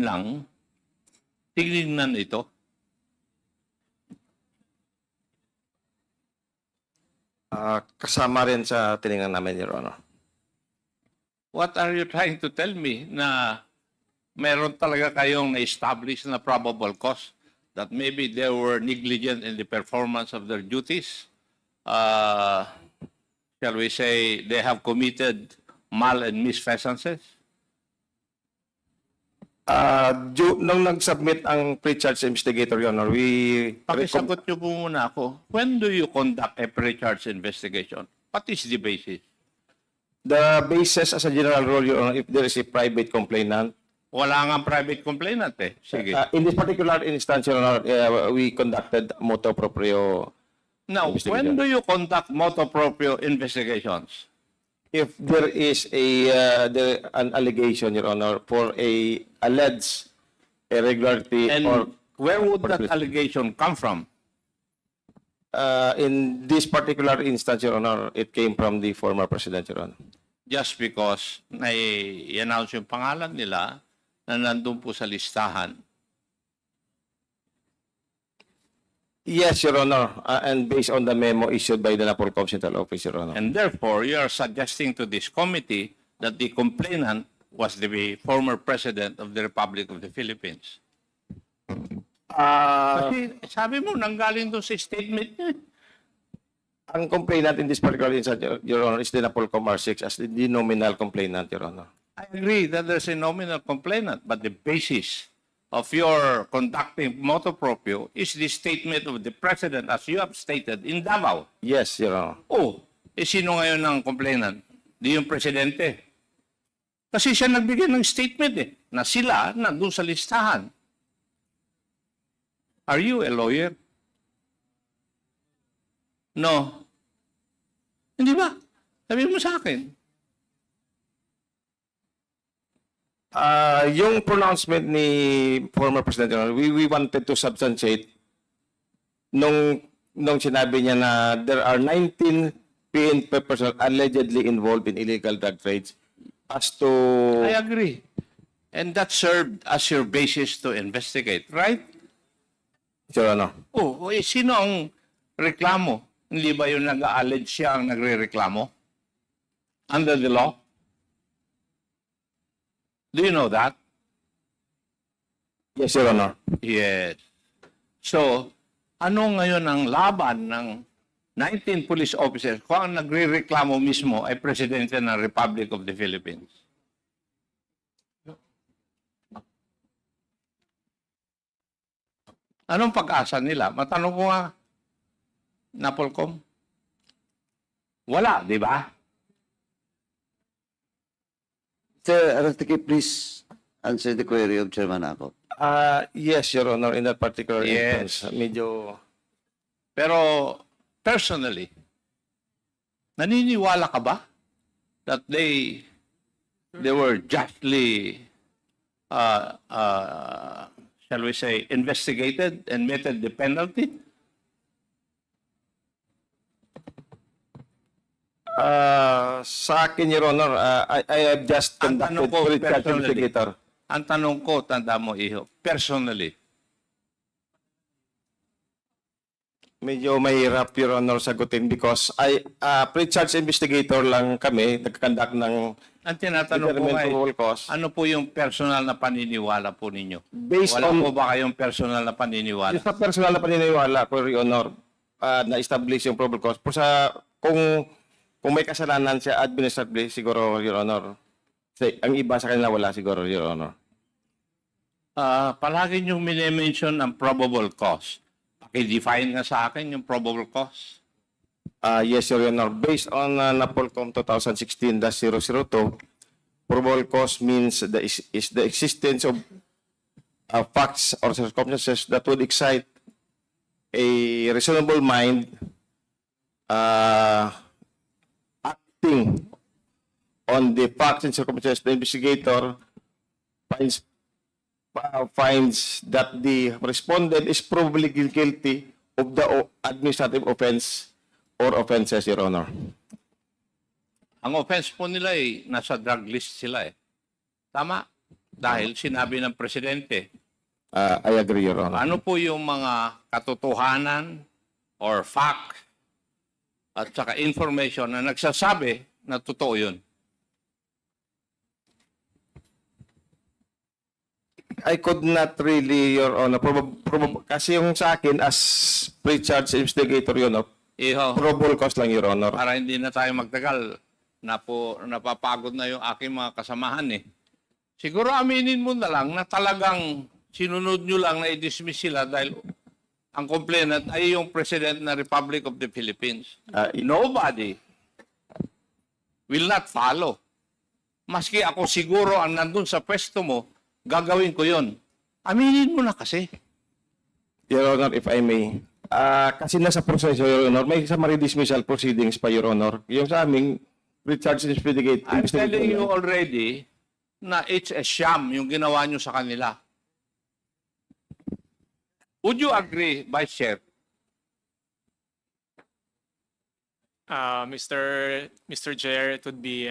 lang tignan ito? Kasama rin sa tiningnan namin, Your Honor. What are you trying to tell me na meron talaga kayong na-establish na probable cause that maybe they were negligent in the performance of their duties? Shall we say they have committed mal and misfeasances? Nung nag-submit ang pre-charge investigator, Your Honor, Pakisagot niyo po muna ako. When do you conduct a pre-charge investigation? What is the basis? the basis as a general rule, Your Honor, if there is a private complainant, Wala nga private complainant eh. Sige. in this particular instance, Your Honor, we conducted motu proprio. Now, when do you conduct motu proprio investigations? If there is an allegation, Your Honor, for a alleged irregularity And or where would that allegation come from? in this particular instance, Your Honor, it came from the former president, Your Honor. Just because na-announce yung pangalan nila na nandun po sa listahan. Yes, Your Honor, and based on the memo issued by the Napolcom Central Office, Your Honor. And therefore, you are suggesting to this committee that the complainant was the former president of the Republic of the Philippines. Kasi sabi mo, nanggaling doon sa statement niya. Ang complainant in this particular instance, Your Honor, is the Napolcom R6 as the nominal complainant, Your Honor. I agree that there's a nominal complainant, but the basis of your conducting motu proprio is the statement of the president as you have stated in Davao. Yes, Your Honor. Oh, sino ngayon ang complainant? Di yung presidente. Kasi siya nagbigay ng statement na sila nandun sa listahan. Are you a lawyer? No. Hindi ba? Sabi mo sa akin. Yung pronouncement ni former President, Your Honor, we wanted to substantiate nung sinabi niya na there are 19 PNP personnel allegedly involved in illegal drug trades as to... I agree. And that served as your basis to investigate, right? Your Honor. Oh, sino ang reklamo? Hindi ba yung nag-allege siya ang nagre-reklamo? Under the law? Do you know that? Yes, Your Honor. Yes. So, ano ngayon ang laban ng 19 police officers kung ang nagre-reklamo mismo ay Presidente ng Republic of the Philippines? Anong pag-asa nila? Matanong ko nga, Napolcom. Wala, di ba? Sir Arastiki, please answer the query of Chairman Ako. Yes, Your Honor, in that particular Yes. instance, medyo... Pero, personally, naniniwala ka ba that they were justly, shall we say, investigated and meted the penalty? Sa akin, Your Honor, I have just Ang tanong conducted ko, pre-charge personally. investigator. Ang tanong ko, tanda mo, Iho, personally, Medyo mahirap, Your Honor, sagutin because pre-charge investigator lang kami, nag-conduct ng ang tinatanong ko determined ay, probable cause. ano po yung personal na paniniwala po ninyo? Based Wala on- po ba kayong personal na paniniwala? Yung sa personal na paniniwala ko, Your Honor, na-establish yung probable cause. Kung may kasalanan siya administratively, siguro, Your Honor, ang iba sa kanila wala siguro, Your Honor. Palagi niyong minimension ang probable cause. Pakidefine nga sa akin yung probable cause. Yes, Your Honor. Based on Napolcom 2016-002, probable cause means is the existence of facts or circumstances that would excite a reasonable mind acting on the facts and circumstances. The investigator finds that the respondent is probably guilty of the administrative offense or offenses, Your Honor. Ang offense po nila ay nasa drug list sila eh. Tama? Dahil sinabi ng Presidente, I agree, Your Honor. ano po yung mga katotohanan or fact at saka information na nagsasabi na totoo yun? I could not really, Your Honor. Kasi yung sa akin, as pre-charge investigator, yun, Iho, probable cause lang, Your Honor. para hindi na tayo magtagal, napapagod na yung aking mga kasamahan eh. Siguro aminin mo na lang na talagang sinunod nyo lang na i-dismiss sila dahil ang complainant ay yung President ng Republic of the Philippines. Nobody will not follow. Maski ako siguro ang nandun sa pwesto mo, gagawin ko yon. Aminin mo na kasi. Your Honor, if I may. Kasi nasa proseso, Your Honor, may summary dismissal proceedings pa, Your Honor. Yung sa aming pre-charge investigator. I'm telling you already na it's a sham yung ginawa nyo sa kanila. Would you agree, Vice Chair? Mr. Chair, it would be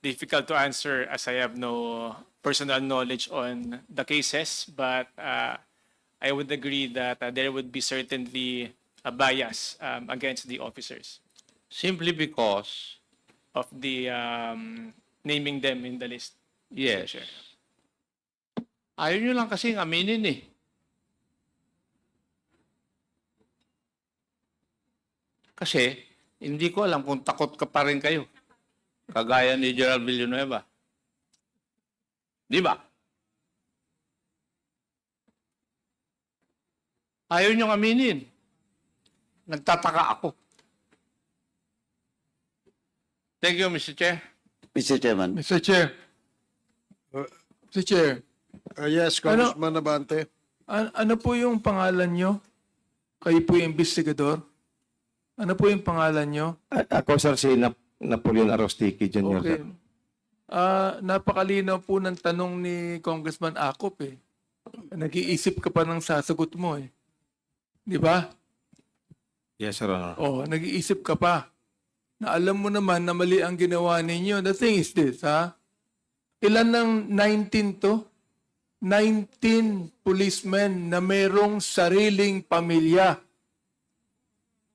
difficult to answer as I have no personal knowledge on the cases, but I would agree that there would be certainly a bias against the officers Simply because, of the naming them in the list. yes, Chair. ayaw nyo lang kasing aminin eh. Kasi, hindi ko alam kung takot ka pa rin kayo. Kagaya ni Gerald Villanueva. Di ba? Ayaw nyo aminin. Nagtataka ako. Thank you, Mr. Chair. Mr. Chairman. Mr. Chair. Mr. Chair, Yes, Congressman Abante. ano po yung pangalan nyo? Kayo po yung investigador? Ano po yung pangalan nyo? Ako, sir, si Napoleon Arostiki Jr. Okay. sir. Napakalinaw po ng tanong ni Congressman Acop eh. Nag-iisip ka pa ng sasagot mo eh. Di ba? Yes, Your Honor. Oh, nag-iisip ka pa. Na alam mo naman na mali ang ginawa ninyo. The thing is this, ha? Ilan ng 19 to? 19 policemen na mayroong sariling pamilya.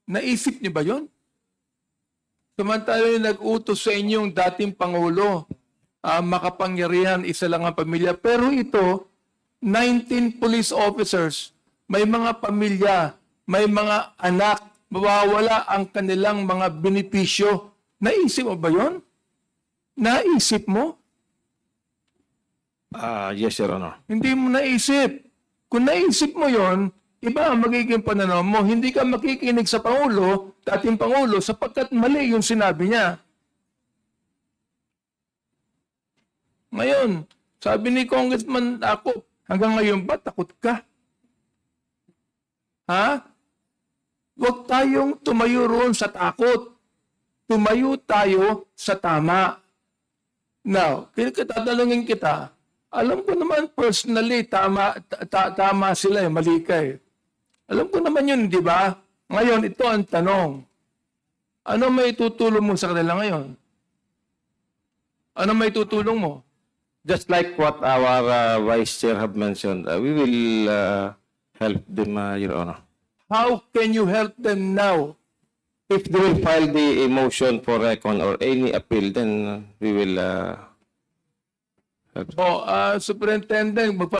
Naisip niyo ba yon? Samantala yung nag-utos sa inyong dating Pangulo, makapangyarihan, isa lang ang pamilya. Pero ito, 19 police officers, may mga pamilya, may mga anak, mawawala ang kanilang mga benepisyo. Naisip mo ba yon? Naisip mo? Yes, Your Honor. Hindi mo naisip. Kung naisip mo yon, iba ang magiging pananaw mo. Hindi ka makikinig sa Pangulo, dating Pangulo, sapagkat mali yung sinabi niya. Ngayon, sabi ni Congressman ako, hanggang ngayon ba takot ka? Ha? Huwag tayong tumayo roon sa takot. Tumayo tayo sa tama. Now, tatanungin kita, alam ko naman personally, tama sila mali ka eh. Alam ko naman yun, di ba? Ngayon, ito ang tanong. Ano may tutulong mo sa kanila ngayon? Ano may tutulong mo? Just like what our Vice Chair have mentioned, we will help them, Your Honor. How can you help them now? If they will file the motion for recon or any appeal, then we will help. Superintendent,